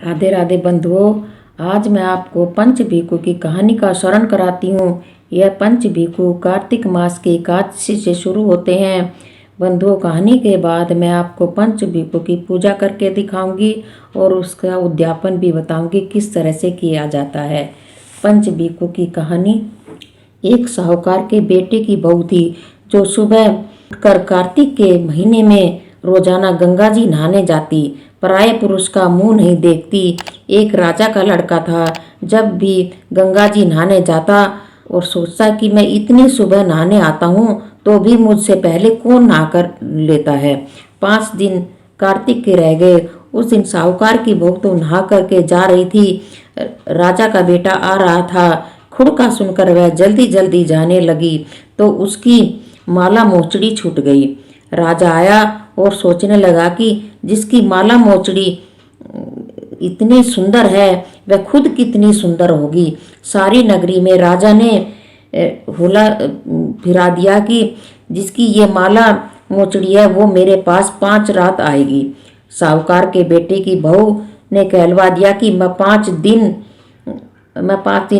राधे राधे बंधुओं। आज मैं आपको पंच भिक्षु की कहानी का स्मरण कराती हूँ। यह पंच भिक्षु कार्तिक मास की एकादशी से शुरू होते हैं। बंधुओं, कहानी के बाद मैं आपको पंच भिक्षु की पूजा करके दिखाऊंगी और उसका उद्यापन भी बताऊंगी किस तरह से किया जाता है। पंच भिक्षु की कहानी। एक साहूकार के बेटे की बहू थी जो सुबह उठकर कार्तिक के महीने में रोजाना गंगा जी नहाने जाती, पराये पुरुष का मुंह नहीं देखती। एक राजा का लड़का था। जब भी गंगा जी नहाने जाता और सोचता कि मैं इतनी सुबह नहाने आता हूँ तो भी मुझसे पहले कौन नहा कर लेता है। 5 दिन कार्तिक के रह गए। उस दिन साहूकार की बहू तो नहा करके जा रही थी। राजा का बेटा आ रहा था। खुड़का सुनकर वह जल्दी जल्दी जाने लगी तो उसकी माला मोचड़ी छूट गई। राजा आया और सोचने लगा कि जिसकी माला मोचड़ी इतनी सुंदर है वह खुद कितनी सुंदर होगी। सारी नगरी में राजा ने होला फिरा दिया कि जिसकी ये माला मोचड़ी है वो मेरे पास 5 रात आएगी। साहूकार के बेटे की बहू ने कहलवा दिया कि मैं 5 दिन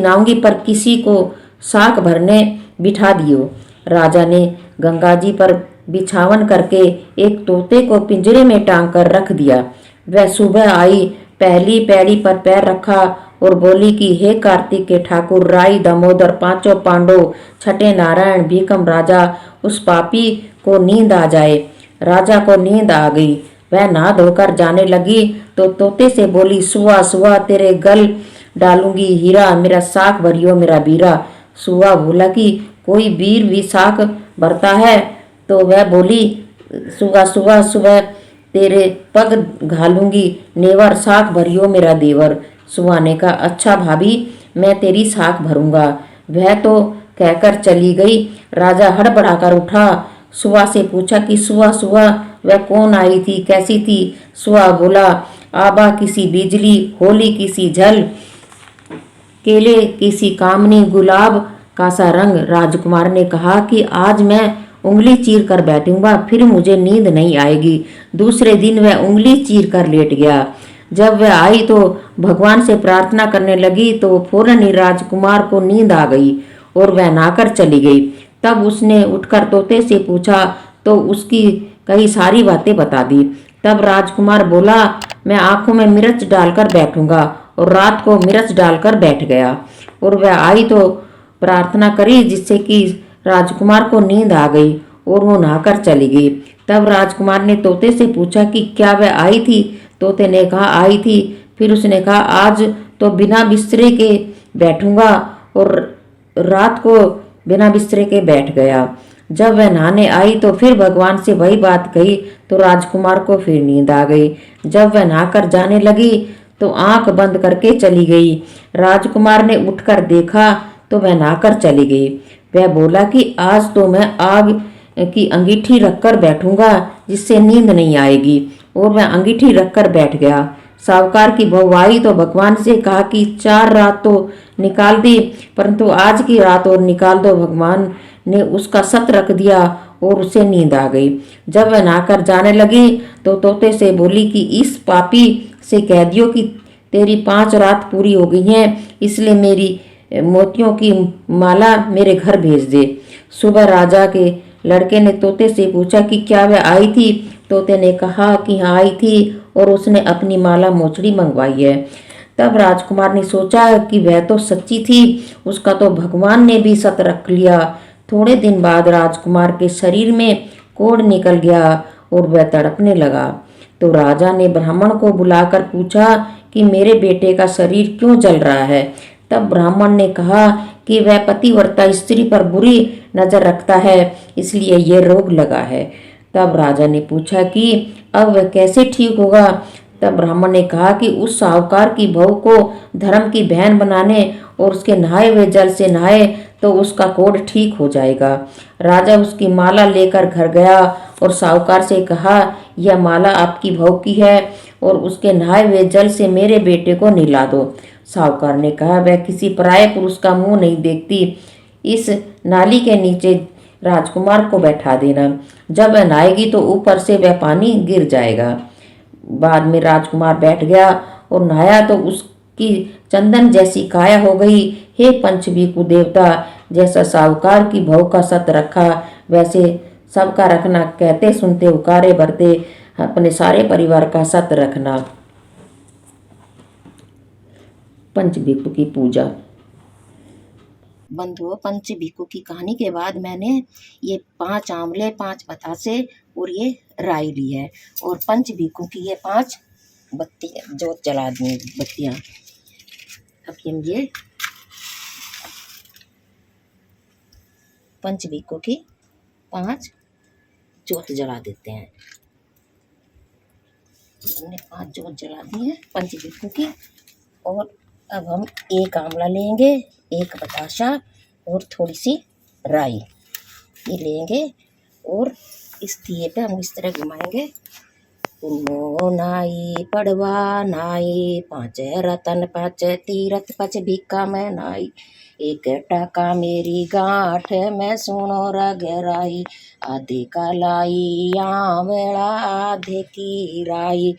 आऊंगी, पर किसी को साक भरने बिठा दियो। राजा ने गंगा जी पर बिछावन करके एक तोते को पिंजरे में टांग कर रख दिया। वह सुबह आई, पहली पैड़ी पर पैर रखा और बोली कि हे कार्तिक के ठाकुर, राई, दामोदर, पांचों पांडव, छठे नारायण, भीकम राजा, उस पापी को नींद आ जाए। राजा को नींद आ गई। वह नहा धोकर जाने लगी तो तोते से बोली, सुआ सुआ तेरे गल डालूंगी हीरा, मेरा साक भरियो मेरा बीरा। सुआ बोला कि कोई वीर भी साक भरता है? तो वह बोली, सुगा सुगा सुबह तेरे पग घालूंगी नेवर, साख भरियो मेरा देवर। सुआ ने कहा, अच्छा भाभी, मैं तेरी साख भरूंगा। वह तो कहकर चली गई। राजा हड़बड़ाकर उठा। सुआ से पूछा कि सुआ सुआ वह कौन आई थी, कैसी थी? सुआ बोला, आबा किसी बिजली, होली किसी झल, केले किसी कामनी, गुलाब का सा रंग। राजकुमार ने कहा कि आज मैं उंगली चीर कर बैठूंगा, फिर मुझे नींद नहीं आएगी। दूसरे दिन वह उंगली चीर कर लेट गया। जब वह आई तो भगवान से प्रार्थना करने लगी तो फौरन ही राजकुमार को नींद आ गई और वह नहाकर चली गई। तब उसने उठकर तोते से पूछा तो उसकी कई सारी बातें बता दी। तब राजकुमार बोला, मैं आंखों में मिर्च डालकर बैठूंगा, और रात को मिर्च डालकर बैठ गया। और वह आई तो प्रार्थना करी जिससे कि राजकुमार को नींद आ गई और वो नहाकर चली गई। तब राजकुमार ने तोते से पूछा कि क्या वह आई थी? तोते ने कहा, आई थी। फिर उसने कहा, आज तो बिना बिस्तरे के बैठूंगा, और रात को बिना बिस्तरे के बैठ गया। जब वह नहाने आई तो फिर भगवान से वही बात कही तो राजकुमार को फिर नींद आ गई। जब वह नहाकर जाने लगी तो आंख बंद करके चली गई। राजकुमार ने उठकर देखा तो वह नहाकर चली गई। वह बोला कि आज तो मैं आग की अंगीठी रखकर बैठूंगा जिससे नींद नहीं आएगी, और वह अंगीठी रखकर बैठ गया। साहूकार की बहू आई तो भगवान से कहा कि 4 रात तो निकाल दी, परंतु आज की रात और निकाल दो। भगवान ने उसका सत रख दिया और उसे नींद आ गई। जब वह नहाकर जाने लगी तो तोते से बोली कि इस पापी से कह दियो कि तेरी 5 रात पूरी हो गई हैं, इसलिए मेरी मोतियों की माला मेरे घर भेज दे। सुबह राजा के लड़के ने तोते से पूछा कि क्या वह आई थी? तोते ने कहा कि हाँ आई थी, और उसने अपनी माला मोचड़ी मंगवाई है। तब राजकुमार ने सोचा कि वह तो सच्ची थी, उसका तो भगवान ने भी सत रख लिया। थोड़े दिन बाद राजकुमार के शरीर में कोढ़ निकल गया और वह तड़पने लगा। तो राजा ने ब्राह्मण को बुलाकर पूछा कि मेरे बेटे का शरीर क्यों जल रहा है? तब ब्राह्मण ने कहा कि वह पतिव्रता स्त्री पर बुरी नजर रखता है, इसलिए यह रोग लगा है। तब राजा ने पूछा कि अब वह कैसे ठीक होगा? तब ब्राह्मण ने कहा कि उस साहूकार की बहू को धर्म की बहन बनाने और उसके नहाए हुए जल से नहाए तो उसका कोढ़ ठीक हो जाएगा। राजा उसकी माला लेकर घर गया और साहूकार से कहा, यह माला आपकी बहू की है और उसके नहाए हुए जल से मेरे बेटे को नहला दो। साहूकार ने कहा, वह किसी पराये पुरुष का मुंह नहीं देखती, इस नाली के नीचे राजकुमार को बैठा देना। जब वह नहाएगी तो ऊपर से वह पानी गिर जाएगा। बाद में राजकुमार बैठ गया और नहाया तो उसकी चंदन जैसी काया हो गई। हे पंच भिखु देवता, जैसा साहूकार की बहू का सत रखा, वैसे सबका रखना। कहते सुनते उकारे भरते, अपने सारे परिवार का सत रखना। पंच भिखु की पूजा। बंधुओं, पंच भिखु की कहानी के बाद मैंने ये 5 आंवले, 5 बतासे और ये राई ली है, और पंच भिखु की ये 5 बत्ती जोत जला दी बत्तियां। अब ये पंच भिखु की 5 जोत जला देते हैं। हमने 5 जोत जला दी है पंच भिखु की। और अब हम एक आंवला लेंगे, एक बताशा और थोड़ी सी राई ये लेंगे, और इस दिए पे हम इस तरह घुमाएंगे। पुनो नाई पड़वा नाई, 5 रतन 5 तीरथ 5 भिक्का मैं नाई। 1 टका मेरी गांठ में सुनो रगराई, आधे का लाई आंवला आधे की राई।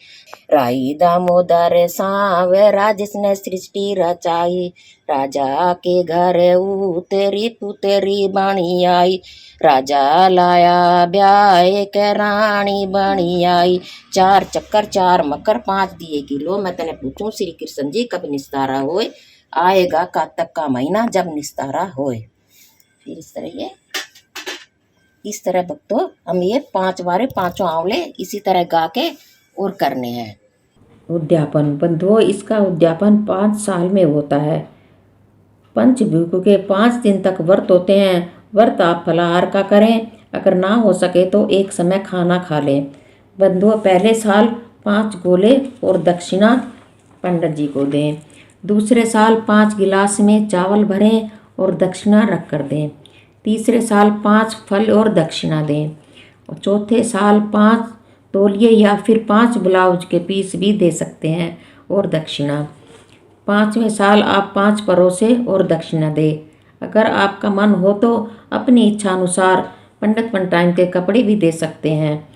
राई दामोदर सांवरा जिसने सृष्टि रचाई, राजा के घर उतरी पुतरी बनी आई। राजा लाया ब्याह के रानी बनी आई। 4 चक्कर 4 मकर 5 दिए किलो। मैं तने पूछूं श्री कृष्ण जी कब निस्तारा होए? आएगा कातक का महीना जब निस्तारा होए। फिर इस तरह भक्तों हम ये 5 बारे 5 आंवले इसी तरह गा के और करने हैं। उद्यापन। बंधुओं, इसका उद्यापन 5 साल में होता है। पंच भिखु के 5 दिन तक व्रत होते हैं। व्रत आप फलाहार का करें, अगर ना हो सके तो एक समय खाना खा लें। बंधुओं, पहले साल 5 गोले और दक्षिणा पंडित जी को दें। दूसरे साल 5 गिलास में चावल भरें और दक्षिणा रख कर दें। तीसरे साल 5 फल और दक्षिणा दें। और चौथे साल 5 तौलिए या फिर 5 ब्लाउज के पीस भी दे सकते हैं और दक्षिणा। 5वें साल आप 5 परोसे और दक्षिणा दें। अगर आपका मन हो तो अपनी इच्छा अनुसार पंडित पंडिताइन के कपड़े भी दे सकते हैं।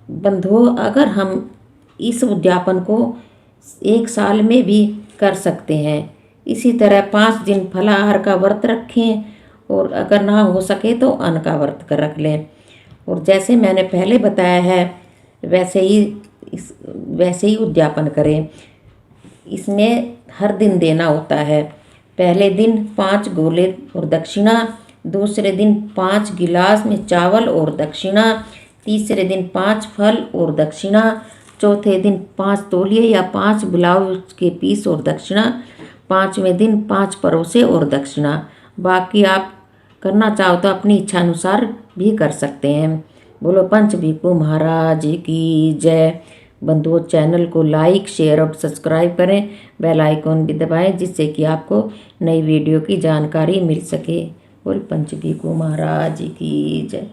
बंधुओं, अगर हम इस उद्यापन को 1 साल में भी कर सकते हैं। इसी तरह 5 दिन फलाहार का व्रत रखें, और अगर ना हो सके तो अन्न का व्रत कर रख लें। और जैसे मैंने पहले बताया है वैसे ही उद्यापन करें। इसमें हर दिन देना होता है। पहले दिन 5 गोले और दक्षिणा, दूसरे दिन 5 गिलास में चावल और दक्षिणा, तीसरे दिन 5 फल और दक्षिणा, चौथे दिन 5 तौलिए या 5 ब्लाउज के पीस और दक्षिणा, 5वें दिन 5 परोसे और दक्षिणा। बाकी आप करना चाहो तो अपनी इच्छा अनुसार भी कर सकते हैं। बोलो पंच भिखु महाराज की जय। बंधुओं, चैनल को लाइक, शेयर और सब्सक्राइब करें। बेल आइकॉन भी दबाएं जिससे कि आपको नई वीडियो की जानकारी मिल सके। बोल पंच भिखु महाराज की जय।